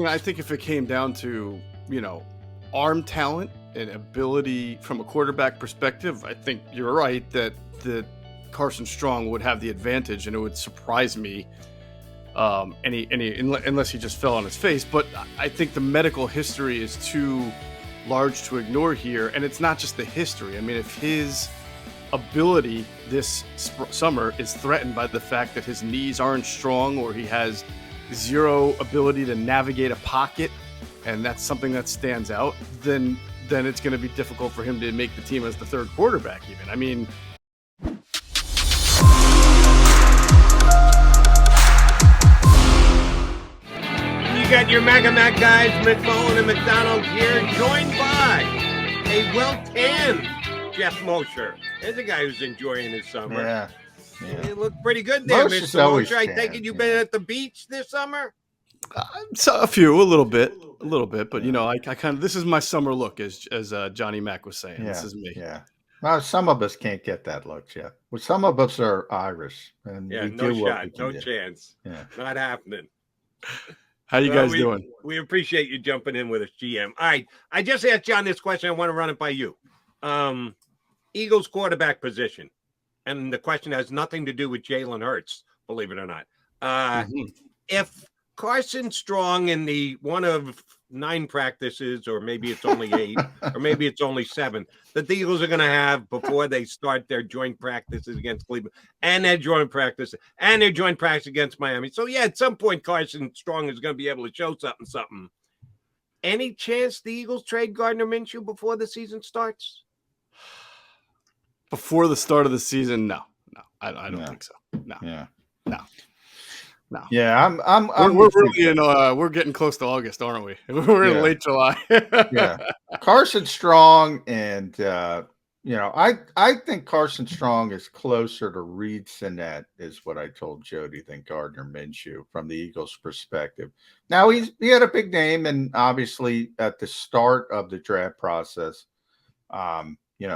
I think if it came down to, you know, arm talent and ability from a quarterback perspective, I think you're right that Carson Strong would have the advantage, and it would surprise me unless he just fell on his face. But I think the medical history is too large to ignore here, and it's not just the history. I mean, if his ability this summer is threatened by the fact that his knees aren't strong or he has zero ability to navigate a pocket, and that's something that stands out, then it's going to be difficult for him to make the team as the third quarterback even. I mean, you got your Mega Mac guys, McMullen and McDonald here, joined by a well-tanned Geoff Mosher. There's a guy who's enjoying his summer. Yeah. You look pretty good there, Mr. Mosher. I take it you've been at the beach this summer? So a little bit, but you know, I kind of, this is my summer look, as Johnny Mac was saying. Yeah. This is me. Yeah. Well, some of us can't get that look, Jeff. Well, some of us are Irish, and yeah, we no do shot, what we can no do. chance. Yeah. Not happening. How you guys doing? We appreciate you jumping in with us, GM. All right, I just asked John this question. I want to run it by you. Eagles quarterback position, and the question has nothing to do with Jalen Hurts, believe it or not. If Carson Strong in the one of 9 practices, or maybe it's only 8, or maybe it's only 7, that the Eagles are going to have before they start their joint practices against Cleveland, and their joint practice against Miami. So yeah, at some point Carson Strong is going to be able to show something. Any chance the Eagles trade Gardner Minshew before the season starts? Before the start of the season, no, I don't think so. No. Yeah, we're really in. We're getting close to August, aren't we? We're in late July. Yeah, Carson Strong, and I think Carson Strong is closer to Reed Sinnett, is what I told Jody, than Gardner Minshew from the Eagles' perspective. Now he had a big name, and obviously at the start of the draft process,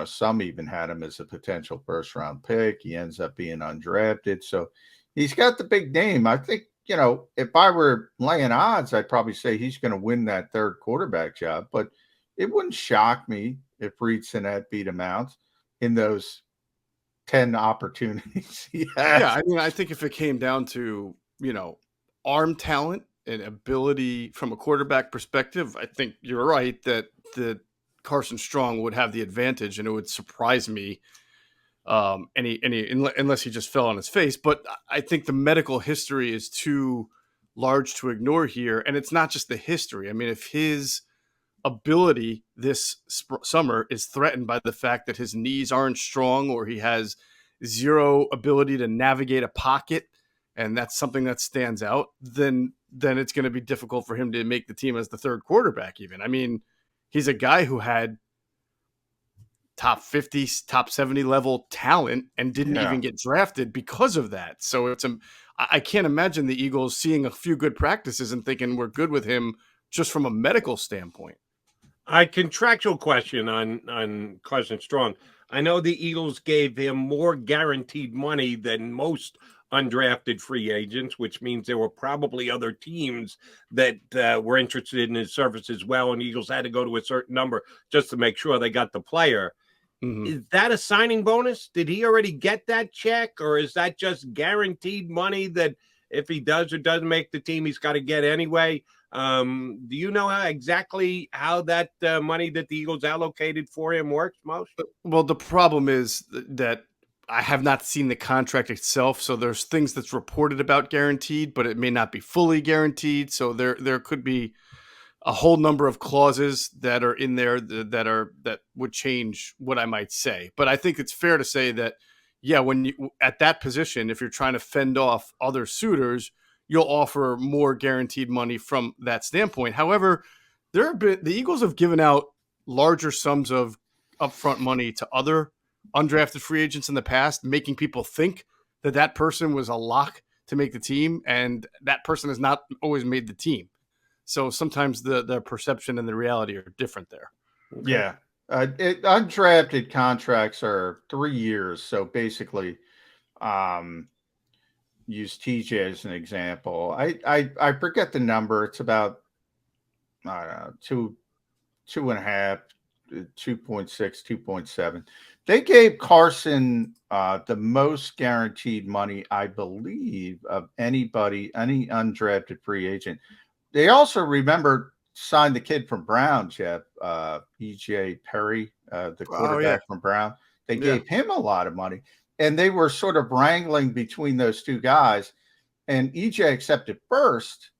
some even had him as a potential first-round pick. He ends up being undrafted, so he's got the big name. I think, if I were laying odds, I'd probably say he's going to win that third quarterback job. But it wouldn't shock me if Reed Sinnett beat him out in those 10 opportunities he has. Yeah, I mean, I think if it came down to, arm talent and ability from a quarterback perspective, I think you're right that Carson Strong would have the advantage, and it would surprise me unless he just fell on his face. But I think the medical history is too large to ignore here, and it's not just the history. I mean, if his ability this summer is threatened by the fact that his knees aren't strong or he has zero ability to navigate a pocket, and that's something that stands out, then it's going to be difficult for him to make the team as the third quarterback even. I mean, he's a guy who had top 50, top 70 level talent and didn't even get drafted because of that. So I can't imagine the Eagles seeing a few good practices and thinking we're good with him just from a medical standpoint. A contractual question on Carson Strong. I know the Eagles gave him more guaranteed money than most undrafted free agents, which means there were probably other teams that were interested in his service as well, and Eagles had to go to a certain number just to make sure they got the player. Is that a signing bonus? Did he already get that check, or is that just guaranteed money that if he does or doesn't make the team, he's got to get anyway? Do you know exactly how that money that the Eagles allocated for him works, most? Well, the problem is that I have not seen the contract itself, so there's things that's reported about guaranteed, but it may not be fully guaranteed. So there could be a whole number of clauses that are in there that would change what I might say. But I think it's fair to say that, yeah, when you at that position, if you're trying to fend off other suitors, you'll offer more guaranteed money from that standpoint. However, the Eagles have given out larger sums of upfront money to other undrafted free agents in the past, making people think that person was a lock to make the team, and that person has not always made the team. So sometimes the perception and the reality are different there. Okay. Yeah. Undrafted contracts are 3 years. So basically, use TJ as an example. I forget the number. It's about I don't know, 2.5, 2.6, 2.7. They gave Carson the most guaranteed money, I believe, of anybody, any undrafted free agent. They also, remember, signed the kid from Brown, Jeff, E.J. Perry, the Oh yeah, quarterback from Brown. They yeah, gave him a lot of money. And they were sort of wrangling between those two guys. And EJ accepted first.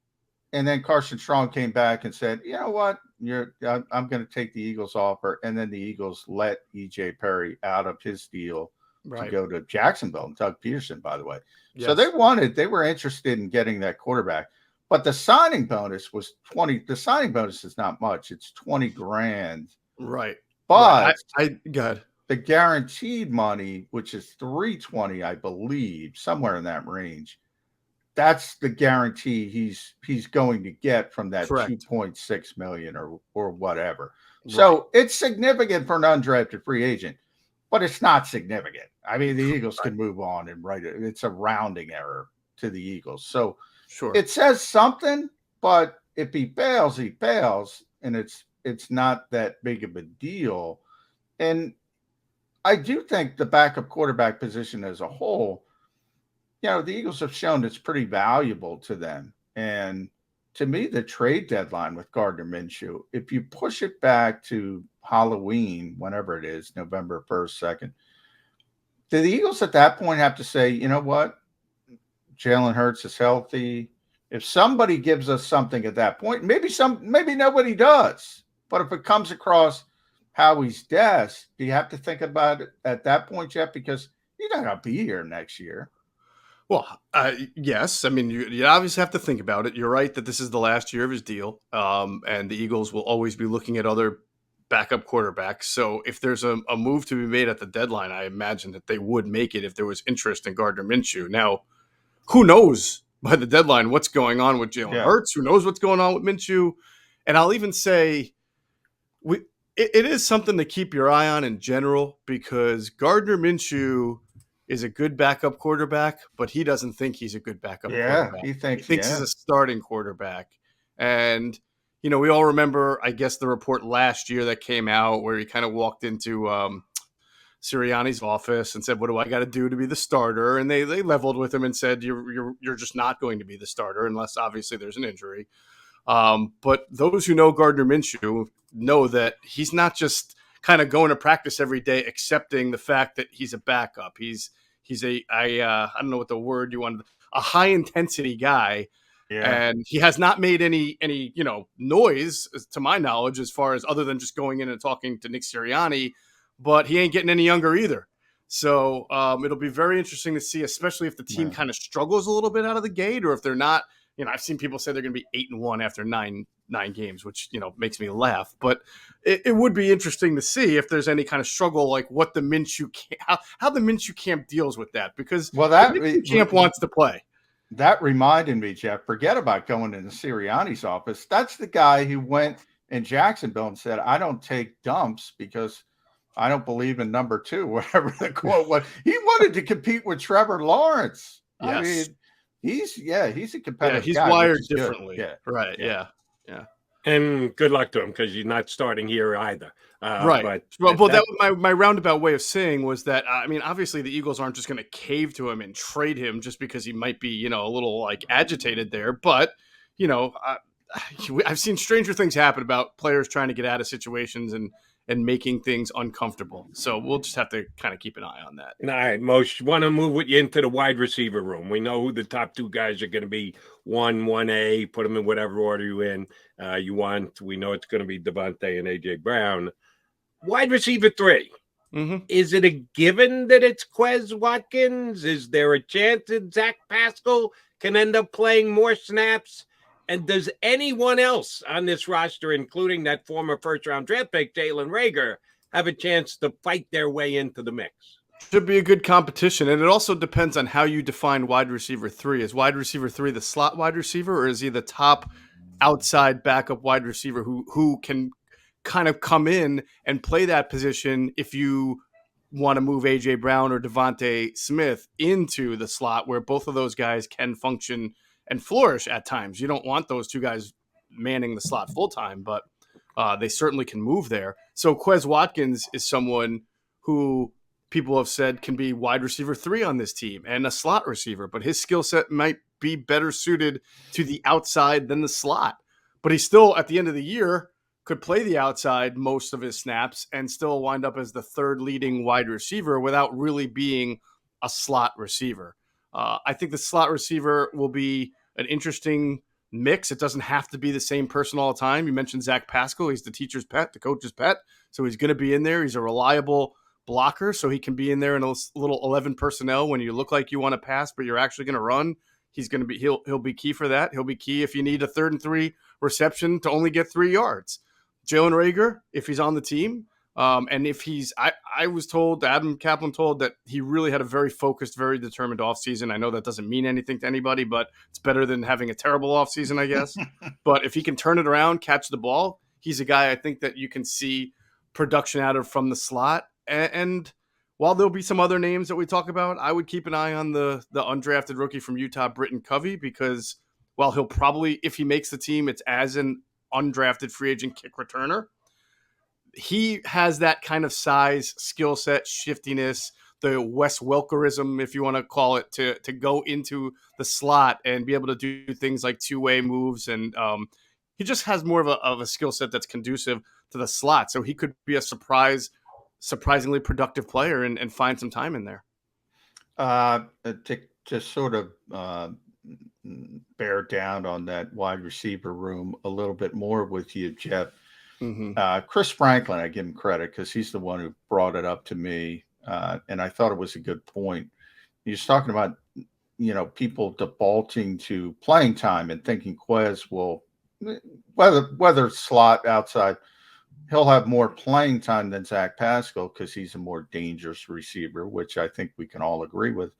And then Carson Strong came back and said, "You know what? I'm going to take the Eagles offer." And then the Eagles let EJ Perry out of his deal to right. go to Jacksonville, and Doug Peterson, by the way. So Yes, they were interested in getting that quarterback. But the signing bonus was 20. The signing bonus is not much. It's 20 grand. right, right. But I good. the guaranteed money, which is 320, I believe, somewhere in that range, that's the guarantee he's going to get from that Correct. 2.6 million or whatever. Right, So it's significant for an undrafted free agent, but it's not significant. I mean, the Eagles right. can move on and write it. It's a rounding error to the Eagles. So Sure. it says something, but if he fails, and it's not that big of a deal. And I do think the backup quarterback position as a whole, the Eagles have shown it's pretty valuable to them. And to me, the trade deadline with Gardner Minshew, if you push it back to Halloween, whenever it is, November 1st, 2nd, do the Eagles at that point have to say, you know what? Jalen Hurts is healthy. If somebody gives us something at that point, maybe nobody does. But if it comes across Howie's desk, do you have to think about it at that point, Jeff? Because you're not going to be here next year. Well, yes. I mean, you obviously have to think about it. You're right that this is the last year of his deal, and the Eagles will always be looking at other backup quarterbacks. So if there's a move to be made at the deadline, I imagine that they would make it if there was interest in Gardner Minshew. Now, who knows by the deadline what's going on with Jalen Yeah. Hurts? Who knows what's going on with Minshew? And I'll even say we it is something to keep your eye on in general because Gardner Minshew is a good backup quarterback, but he doesn't think he's a good backup Yeah. quarterback. He He thinks, thinks he's yeah. a starting quarterback. And, we all remember, I guess, the report last year that came out where he kind of walked into Sirianni's office and said, "What do I got to do to be the starter?" And they leveled with him and said, "You're just not going to be the starter unless obviously there's an injury." But those who know Gardner Minshew know that he's not just kind of going to practice every day, accepting the fact that he's a backup. He's I don't know what the word you wanted, a high intensity guy, Yeah. and he has not made any noise to my knowledge as far as other than just going in and talking to Nick Sirianni, but he ain't getting any younger either. So it'll be very interesting to see, especially if the team Yeah. kind of struggles a little bit out of the gate, or if they're not. I've seen people say they're going to be 8-1 after nine games, which makes me laugh. But it would be interesting to see if there's any kind of struggle, like what the Minshew how the Minshew camp deals with that, because Well, the Minshew camp wants to play. that reminded me, Jeff, forget about going into Sirianni's office. That's the guy who went in Jacksonville and said, "I don't take dumps because I don't believe in number two," whatever the quote was. He wanted to compete with Trevor Lawrence. I Yes, mean, he's a competitive he's guy, which wired is good. differently. Yeah. Right? Yeah. Yeah. And good luck to him because you're not starting here either. Right. But Well, that that was my roundabout way of saying was that I mean, obviously the Eagles aren't just going to cave to him and trade him just because he might be a little like agitated there, but I've seen stranger things happen about players trying to get out of situations and making things uncomfortable. So we'll just have to kind of keep an eye on that. All right, Moshe, want to move with you into the wide receiver room. We know who the top two guys are going to be. 1A, put them in whatever order you want. We know it's going to be Devontae and A.J. Brown. Wide receiver 3. Mm-hmm. Is it a given that it's Quez Watkins? Is there a chance that Zach Pascal can end up playing more snaps? And does anyone else on this roster, including that former first-round draft pick, Jalen Reagor, have a chance to fight their way into the mix? Should be a good competition, and it also depends on how you define wide receiver 3. Is wide receiver 3 the slot wide receiver, or is he the top outside backup wide receiver who can kind of come in and play that position if you want to move AJ Brown or Devontae Smith into the slot where both of those guys can function and flourish at times? You don't want those two guys manning the slot full time, but they certainly can move there. So Quez Watkins is someone who people have said can be wide receiver 3 on this team and a slot receiver, but his skill set might be better suited to the outside than the slot. But he still, at the end of the year, could play the outside most of his snaps and still wind up as the 3rd leading wide receiver without really being a slot receiver. I think the slot receiver will be an interesting mix. It doesn't have to be the same person all the time. You mentioned Zach Pascal. He's the teacher's pet, the coach's pet. So he's going to be in there. He's a reliable blocker, so he can be in there in a little 11 personnel when you look like you want to pass, but you're actually going to run. He'll be key for that. He'll be key if you need a 3rd and 3 reception to only get 3 yards. Jalen Reagor, if he's on the team, and if he's, I was told, Adam Kaplan told that he really had a very focused, very determined offseason. I know that doesn't mean anything to anybody, but it's better than having a terrible offseason, I guess. But if he can turn it around, catch the ball, he's a guy I think that you can see production out of from the slot. And while there'll be some other names that we talk about, I would keep an eye on the undrafted rookie from Utah, Britton Covey, because while he'll probably, if he makes the team, it's as an undrafted free agent kick returner. He has that kind of size, skill set, shiftiness, the Wes Welkerism, if you want to call it, to go into the slot and be able to do things like 2-way moves. And he just has more of a skill set that's conducive to the slot. So he could be a surprisingly productive player and find some time in there. To sort of bear down on that wide receiver room a little bit more with you, Geoff. Mm-hmm. Chris Franklin, I give him credit because he's the one who brought it up to me, and I thought it was a good point. He was talking about, people defaulting to playing time and thinking Quez will, whether slot outside, he'll have more playing time than Zach Pascal because he's a more dangerous receiver, which I think we can all agree with.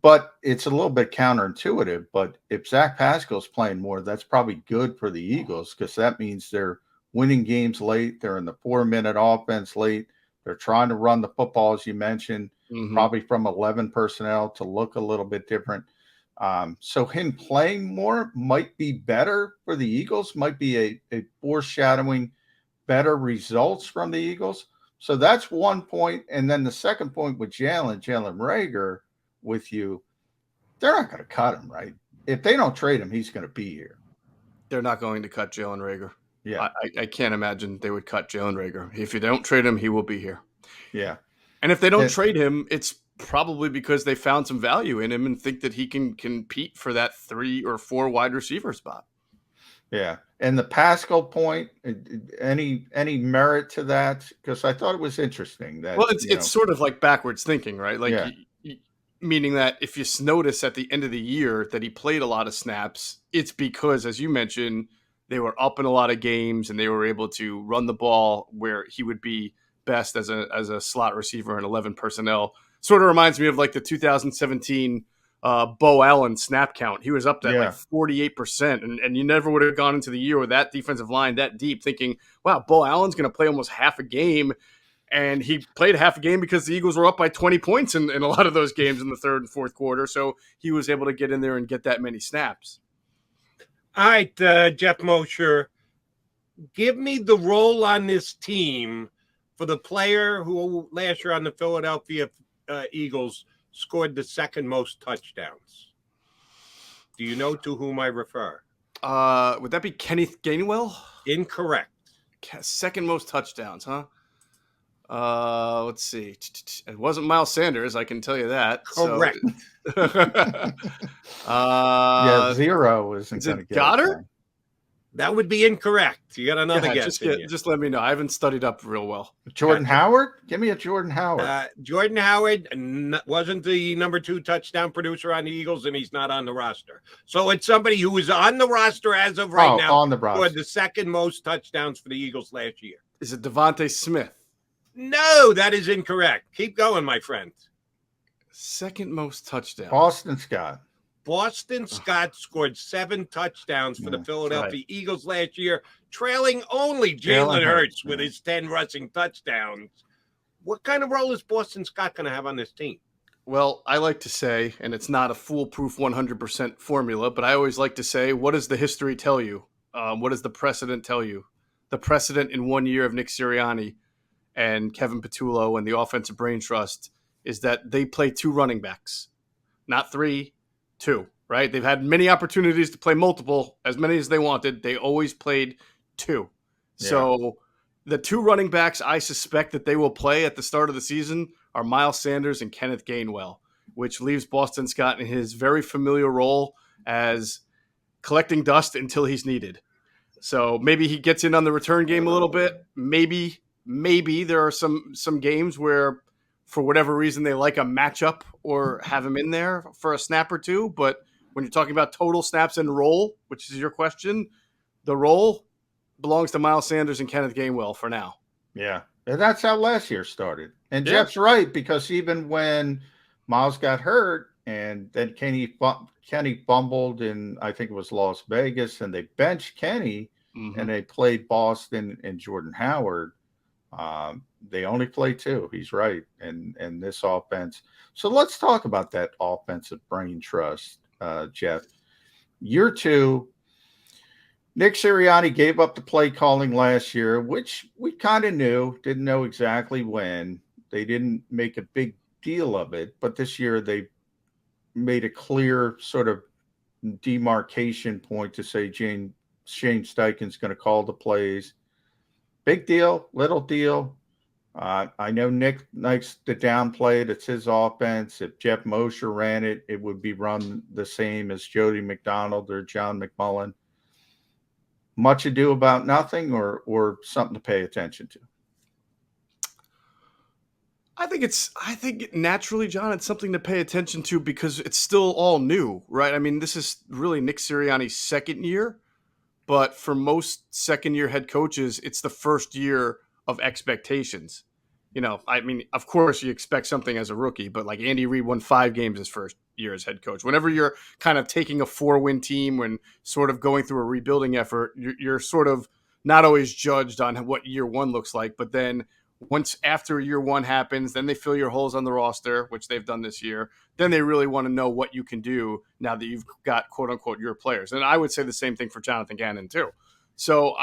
But it's a little bit counterintuitive. But if Zach Pascal's playing more, that's probably good for the Eagles because that means they're winning games late. They're in the 4-minute offense late. They're trying to run the football, as you mentioned, probably from 11 personnel to look a little bit different. So him playing more might be better for the Eagles, might be a foreshadowing better results from the Eagles. So that's one point. And then the second point with Jalen Reagor with you, they're not going to cut him, right? If they don't trade him, he's going to be here. They're not going to cut Jalen Reagor. Yeah. I can't imagine they would cut Jalen Reagor. If you don't trade him, he will be here. Yeah. And if they don't trade him, it's probably because they found some value in him and think that he can compete for that 3 or 4 wide receiver spot. Yeah. And the Pascal point, any merit to that? Because I thought it was interesting that. Well, it's sort of like backwards thinking, right? Like, meaning that if you notice at the end of the year that he played a lot of snaps, it's because, as you mentioned, they were up in a lot of games and they were able to run the ball where he would be best as a slot receiver in 11 personnel. Sort of reminds me of like the 2017 Bo Allen snap count. He was up to like 48%, and you never would have gone into the year with that defensive line that deep thinking, wow, Bo Allen's going to play almost half a game. And he played half a game because the Eagles were up by 20 points in a lot of those games in the 3rd and 4th quarter. So he was able to get in there and get that many snaps. All right, Geoff Mosher, give me the role on this team for the player who last year on the Philadelphia Eagles scored the 2nd most touchdowns. Do you know to whom I refer? Would that be Kenneth Gainwell? Incorrect. 2nd most touchdowns, huh? Let's see. It wasn't Miles Sanders, I can tell you that. Correct. So, 0 isn't is going to it get Goddard? it. That would be incorrect. You got another guess. Just let me know. I haven't studied up real well. Jordan Howard? Give me a Jordan Howard. Jordan Howard wasn't the number 2 touchdown producer on the Eagles, and he's not on the roster. So it's somebody who is on the roster as of right now. On the roster. Scored the 2nd most touchdowns for the Eagles last year. Is it Devontae Smith? No, that is incorrect. Keep going, my friend. 2nd most touchdowns. Boston Scott. Boston Scott scored 7 touchdowns for the Philadelphia Eagles last year, trailing only Jalen Hurts with his 10 rushing touchdowns. What kind of role is Boston Scott going to have on this team? Well, I like to say, and it's not a foolproof 100% formula, but I always like to say, what does the history tell you what does the precedent tell you? The precedent in 1 year of Nick Sirianni and Kevin Patullo and the offensive brain trust is that they play 2 running backs, not 3, 2, right? They've had many opportunities to play multiple, as many as they wanted. They always played 2. Yeah. So the 2 running backs I suspect that they will play at the start of the season are Miles Sanders and Kenneth Gainwell, which leaves Boston Scott in his very familiar role as collecting dust until he's needed. So maybe he gets in on the return game a little bit. Maybe there are some games where, for whatever reason, they like a matchup or have him in there for a snap or two. But when you're talking about total snaps and role, which is your question, the role belongs to Miles Sanders and Kenneth Gainwell for now. Yeah. And that's how last year started. And Yeah. Jeff's right, because even when Miles got hurt and then Kenny fumbled in, I think it was Las Vegas, and they benched Kenny and they played Boston and Jordan Howard. They only play 2. He's right. And this offense. So let's talk about that offensive brain trust, Jeff. Year 2, Nick Sirianni gave up the play calling last year, which we kind of knew, didn't know exactly when. They didn't make a big deal of it, but this year they made a clear sort of demarcation point to say Shane Steichen's going to call the plays. Big deal, little deal. I know Nick likes to downplay it. It's his offense. If Geoff Mosher ran it, it would be run the same as Jody McDonald or John McMullen. Much ado about nothing, or something to pay attention to? I think naturally, John, it's something to pay attention to because it's still all new, right? I mean, this is really Nick Sirianni's second year, but for most second-year head coaches, it's the first year of expectations. You know, I mean, of course you expect something as a rookie, but like Andy Reid won 5 games his first year as head coach. Whenever you're kind of taking a 4-win team and sort of going through a rebuilding effort, you're sort of not always judged on what year 1 looks like. But then once after year 1 happens, then they fill your holes on the roster, which they've done this year. Then they really want to know what you can do now that you've got, quote unquote, your players. And I would say the same thing for Jonathan Gannon too. So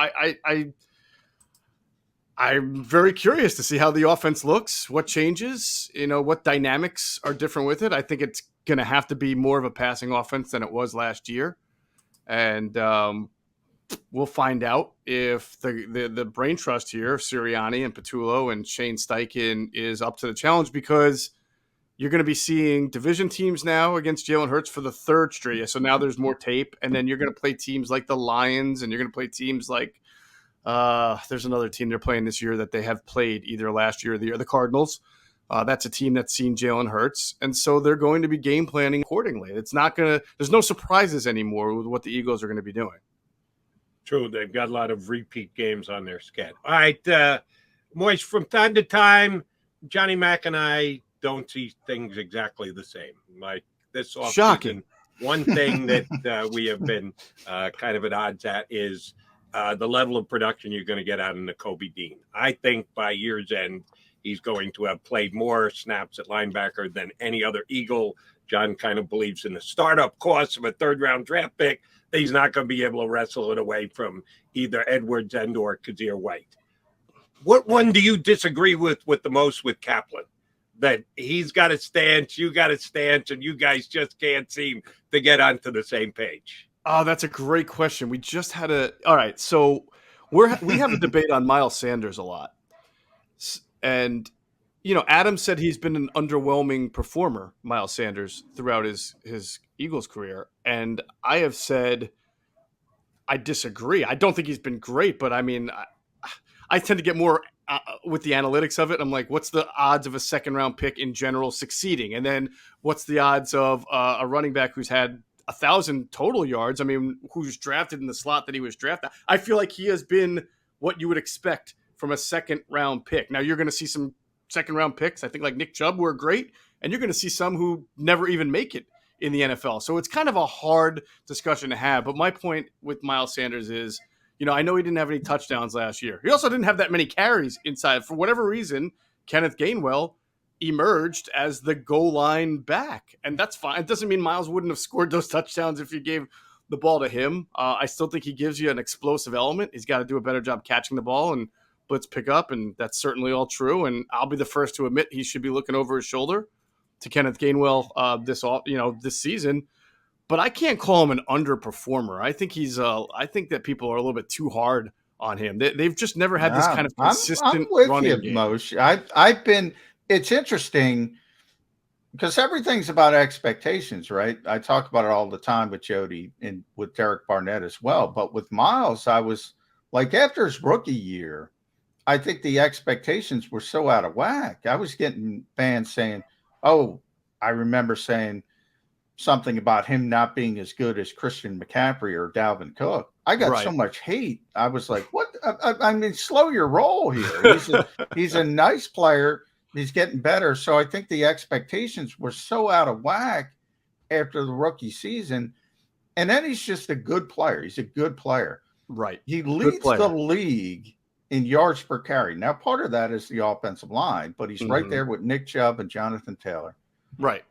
I'm very curious to see how the offense looks, what changes, what dynamics are different with it. I think it's going to have to be more of a passing offense than it was last year. And we'll find out if the brain trust here, Sirianni and Patullo and Shane Steichen, is up to the challenge, because you're going to be seeing division teams now against Jalen Hurts for the 3rd straight year. So now there's more tape. And then you're going to play teams like the Lions, and you're going to play teams like there's another team they're playing this year that they have played either last year or the Cardinals. That's a team that's seen Jalen Hurts. And so they're going to be game planning accordingly. There's no surprises anymore with what the Eagles are going to be doing. True. They've got a lot of repeat games on their schedule. All right. Moist, from time to time, Johnny Mac and I don't see things exactly the same. Like this offseason, shocking. One thing that we have been kind of at odds at is the level of production you're going to get out of Nakobe Dean. I think by year's end, he's going to have played more snaps at linebacker than any other Eagle. John kind of believes in the startup cost of a 3rd-round draft pick. He's not going to be able to wrestle it away from either Edwards and or Kazir White. What one do you disagree with the most with Kaplan? That he's got a stance, you got a stance, and you guys just can't seem to get onto the same page? Oh, that's a great question. We just had all right. So we have a debate on Miles Sanders a lot. And, Adam said he's been an underwhelming performer, Miles Sanders, throughout his Eagles career. And I have said I disagree. I don't think he's been great, but I mean, I tend to get more with the analytics of it. I'm like, what's the odds of a 2nd-round pick in general succeeding? And then what's the odds of a running back who's had 1,000 total yards? I mean, who's drafted in the slot that he was drafted? I feel like he has been what you would expect from a 2nd-round pick. Now, you're going to see some 2nd-round picks, I think, like Nick Chubb, who are great, and you're going to see some who never even make it in the NFL. So it's kind of a hard discussion to have. But my point with Miles Sanders is, I know he didn't have any touchdowns last year. He also didn't have that many carries inside. For whatever reason, Kenneth Gainwell emerged as the goal line back. And that's fine. It doesn't mean Miles wouldn't have scored those touchdowns if you gave the ball to him. I still think he gives you an explosive element. He's got to do a better job catching the ball and blitz pick up, and that's certainly all true. And I'll be the first to admit he should be looking over his shoulder to Kenneth Gainwell this season. But I can't call him an underperformer. I think I think that people are a little bit too hard on him. They've just never had this kind of consistent I'm with running you, game. Moshe. It's interesting because everything's about expectations, right? I talk about it all the time with Jody and with Derek Barnett as well. But with Miles, I was like, after his rookie year, I think the expectations were so out of whack. I was getting fans saying, "Oh, I remember saying something about him not being as good as Christian McCaffrey or Dalvin Cook." I got so much hate. I was like, "What? I mean, slow your roll here. He's a nice player. He's getting better." So I think the expectations were so out of whack after the rookie season, and then he's just a good player. He's a good player. Right. He leads the league in yards per carry. Now, part of that is the offensive line, but he's right there with Nick Chubb and Jonathan Taylor. Right.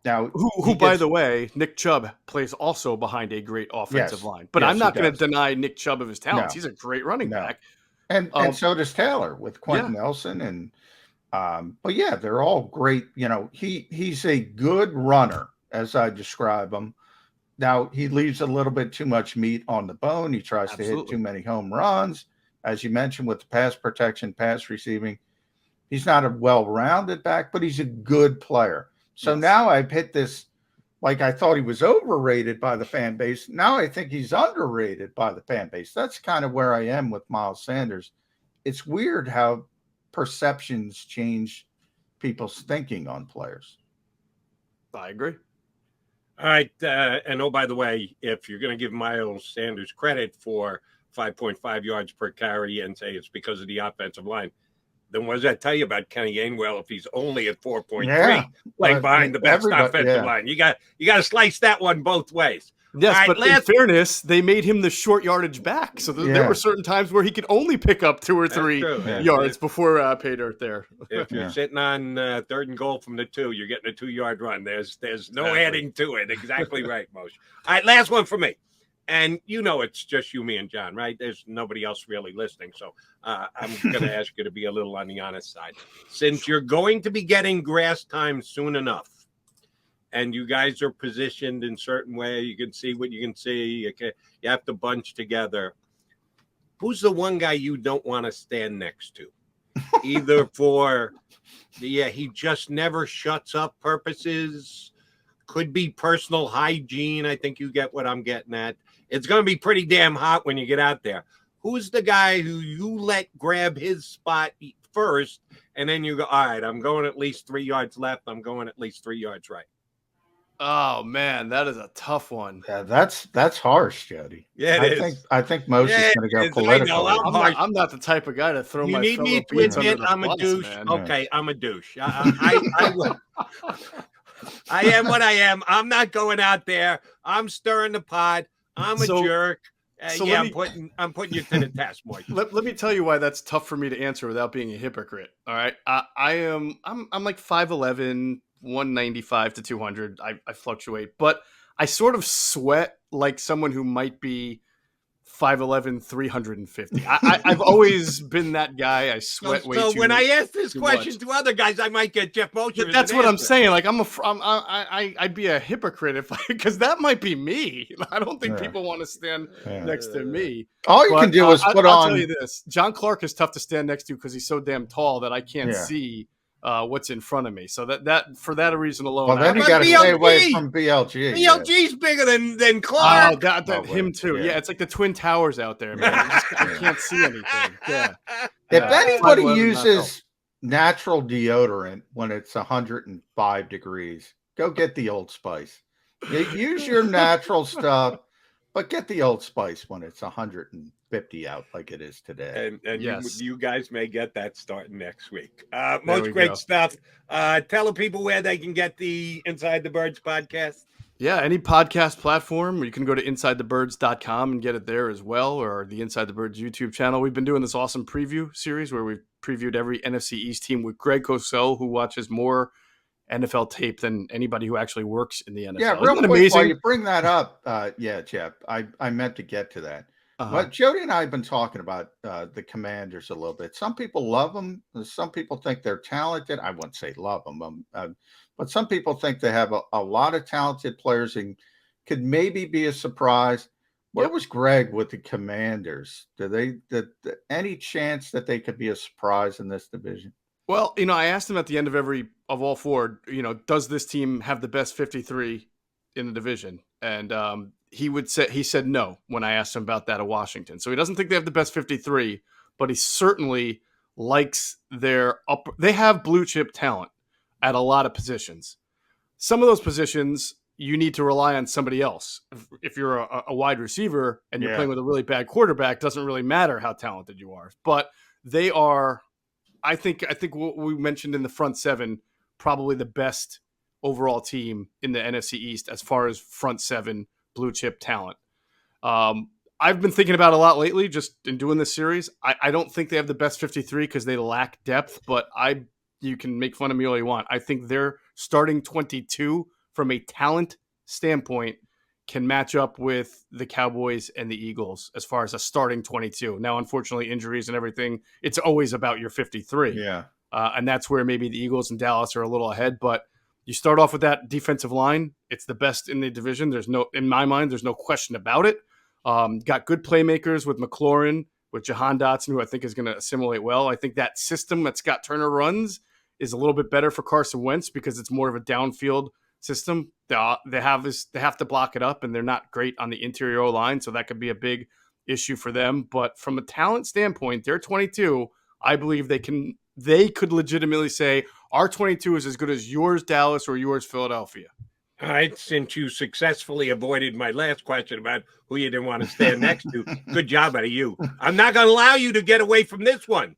Now, who by the way, Nick Chubb plays also behind a great offensive line. But I'm not going to deny Nick Chubb of his talents. No. He's a great running back. And so does Taylor with Quentin Nelson. And but yeah, they're all great. You know, he's a good runner, as I describe him. Now, he leaves a little bit too much meat on the bone. He tries to hit too many home runs. As you mentioned, with the pass protection, pass receiving. He's not a well-rounded back, but he's a good player. So now I've hit this, like I thought he was overrated by the fan base. Now I think he's underrated by the fan base. That's kind of where I am with Miles Sanders. It's weird how perceptions change people's thinking on players. I agree. All right. And by the way, if you're going to give Miles Sanders credit for 5.5 yards per carry and say it's because of the offensive line, then what does that tell you about Kenny Gainwell if he's only at 4.3 playing behind the best offensive line? You got to slice that one both ways. Yes, right, but in fairness, they made him the short yardage back. So there were certain times where he could only pick up 2 or 3 yards before pay dirt there. If you're sitting on 3rd and goal from the 2, you're getting a 2-yard run. There's no adding to it. Exactly right, Moshe. All right, last one for me. And you know it's just you, me, and John, right? There's nobody else really listening. So I'm going to ask you to be a little on the honest side. Since you're going to be getting grass time soon enough, and you guys are positioned in a certain way, you can see what you can see. You have to bunch together. Who's the one guy you don't want to stand next to? Either for, he just never shuts up purposes. Could be personal hygiene. I think you get what I'm getting at. It's going to be pretty damn hot when you get out there. Who's the guy who you let grab his spot first, and then you go, all right, I'm going at least 3 yards left. I'm going at least 3 yards right. Oh man, that is a tough one. Yeah, that's harsh, Jody. Yeah, I think Moshe is going to go political. I'm not the type of guy to throw my fellow beats under the I'm bus, a douche. man. Okay, I'm a douche. I will. I am what I am. I'm not going out there. I'm stirring the pot. I'm a jerk. I'm putting you to the test, Mike. Let me tell you why that's tough for me to answer without being a hypocrite. All right, I'm like 5'11", 195 to 200. I fluctuate, but I sort of sweat like someone who might be 5'11", 350. I've always been that guy. I sweat way too much. So when I ask this question to other guys, I might get Geoff Mosher. That's what I'm saying. Like I'd be a hypocrite because that might be me. I don't think people want to stand next to me. All you can do is put on. I'll tell you this: John Clark is tough to stand next to because he's so damn tall that I can't see what's in front of me. So that for that reason alone. Well, then you got to stay away from BLG. BLG's bigger than Clark. Him too. Yeah, it's like the Twin Towers out there, man. I can't see anything. Yeah. If anybody uses natural deodorant when it's 105 degrees, go get the Old Spice. Use your natural stuff, but get the Old Spice when it's 150 out like it is today. And you guys may get that starting next week. Most great stuff. Tell the people where they can get the Inside the Birds podcast. Yeah, any podcast platform. You can go to InsideTheBirds.com and get it there as well, or the Inside the Birds YouTube channel. We've been doing this awesome preview series where we've previewed every NFC East team with Greg Cosell, who watches more NFL tape than anybody who actually works in the NFL. Yeah, real Isn't that quick, amazing? while you bring that up, Jeff, I meant to get to that. What Jody and I have been talking about the Commanders a little bit. Some people love them. Some people think they're talented. I wouldn't say love them, but some people think they have a lot of talented players and could maybe be a surprise. Where was Greg with the Commanders? Any chance that they could be a surprise in this division? Well, I asked him at the end of all four, does this team have the best 53 in the division? And he said no when I asked him about that at Washington. So he doesn't think they have the best 53, but he certainly likes they have blue chip talent at a lot of positions. Some of those positions you need to rely on somebody else. If you're a wide receiver and you're playing with a really bad quarterback, doesn't really matter how talented you are. But they are, I think what we mentioned in the front seven, probably the best overall team in the NFC East as far as front seven blue chip talent. I've been thinking about it a lot lately, just in doing this series. I don't think they have the best 53 because they lack depth, but you can make fun of me all you want. I think their starting 22 from a talent standpoint can match up with the Cowboys and the Eagles as far as a starting 22. Now, unfortunately, injuries and everything, it's always about your 53. Yeah. And that's where maybe the Eagles and Dallas are a little ahead, but you start off with that defensive line. It's the best in the division. In my mind, there's no question about it. Got good playmakers with McLaurin, with Jahan Dotson, who I think is going to assimilate well. I think that system that Scott Turner runs is a little bit better for Carson Wentz because it's more of a downfield system. They have to block it up, and they're not great on the interior O-line, so that could be a big issue for them. But from a talent standpoint, they're 22. I believe they could legitimately say our 22 is as good as yours, Dallas, or yours, Philadelphia. All right, since you successfully avoided my last question about who you didn't want to stand next to, good job out of you. I'm not going to allow you to get away from this one.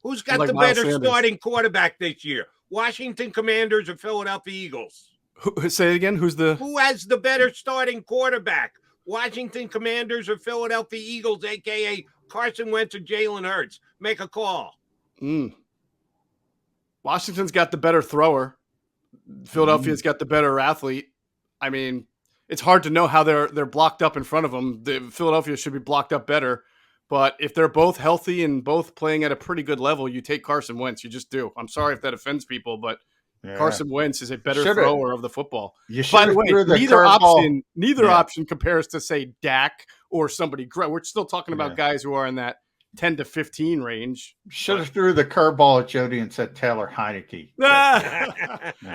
Who's got the better starting quarterback this year? Washington Commanders or Philadelphia Eagles? Say it again. Who has the better starting quarterback? Washington Commanders or Philadelphia Eagles, a.k.a. Carson Wentz or Jalen Hurts? Make a call. Washington's got the better thrower. Philadelphia's got the better athlete. I mean, it's hard to know how they're blocked up in front of them. Philadelphia should be blocked up better. But if they're both healthy and both playing at a pretty good level, you take Carson Wentz. You just do. I'm sorry if that offends people, but Carson Wentz is a better thrower of the the By the way, neither option compares to, say, Dak or somebody. We're still talking about guys who are in that 10 to 15 range. Should have threw the curveball at Jody and said Taylor Heineke.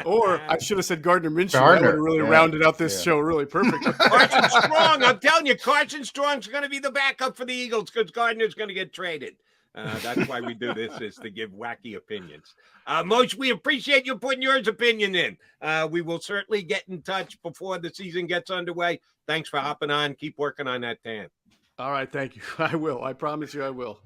Or I should have said Gardner Minshew. That would have really rounded out this show really perfectly. Carson Strong. I'm telling you, Carson Strong's going to be the backup for the Eagles because Gardner's going to get traded. That's why we do this, is to give wacky opinions. Moshe, we appreciate you putting your opinion in. We will certainly get in touch before the season gets underway. Thanks for hopping on. Keep working on that tan. All right, thank you. I will. I promise you I will.